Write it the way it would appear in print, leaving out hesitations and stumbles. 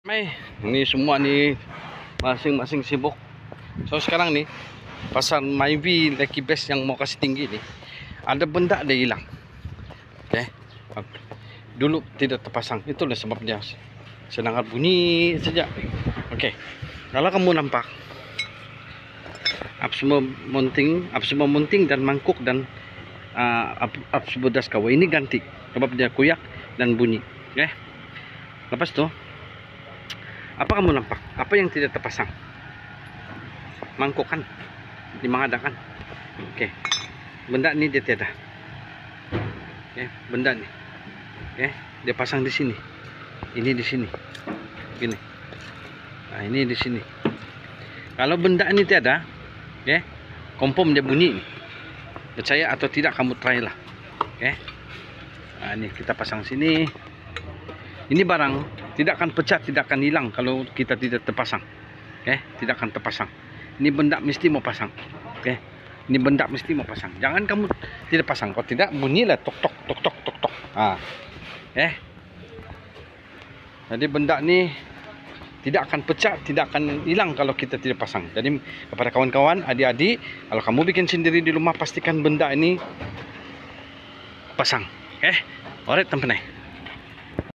Ini semua ni masing-masing sibuk. So sekarang ni pasal Myvi Lucky Best yang mau kasih tinggi ni, ada benda dia hilang. Okay. Dulu tidak terpasang. Itulah sebabnya sedangkan bunyi saja. Okay. Kalau kamu nampak semua munting dan mangkuk dan semua das kawa ini ganti sebab dia kuyak dan bunyi. Okay. Lepas tu apa kamu nampak? Apa yang tidak terpasang? Mangkuk kan? Di mangada kan? Okey. Benda ni dia tiada. Okey, benda ni. Okey, dia pasang di sini. Ini di sini. Gini. Nah, ini di sini. Kalau benda ni tiada, okey, confirm dia bunyi ni. Percaya atau tidak kamu try lah. Okey. Nah, ini kita pasang sini. Ini barang tidak akan pecah, tidak akan hilang kalau kita tidak terpasang. Okay? Tidak akan terpasang. Ini benda mesti mau pasang. Okay? Ini benda mesti mau pasang. Jangan kamu tidak pasang. Kalau tidak bunyilah tok tok tok tok tok tok. Jadi benda ni tidak akan pecah, tidak akan hilang kalau kita tidak pasang. Jadi kepada kawan-kawan, adik-adik, kalau kamu bikin sendiri di rumah, pastikan benda ini pasang. Okay? Alright, teman-teman.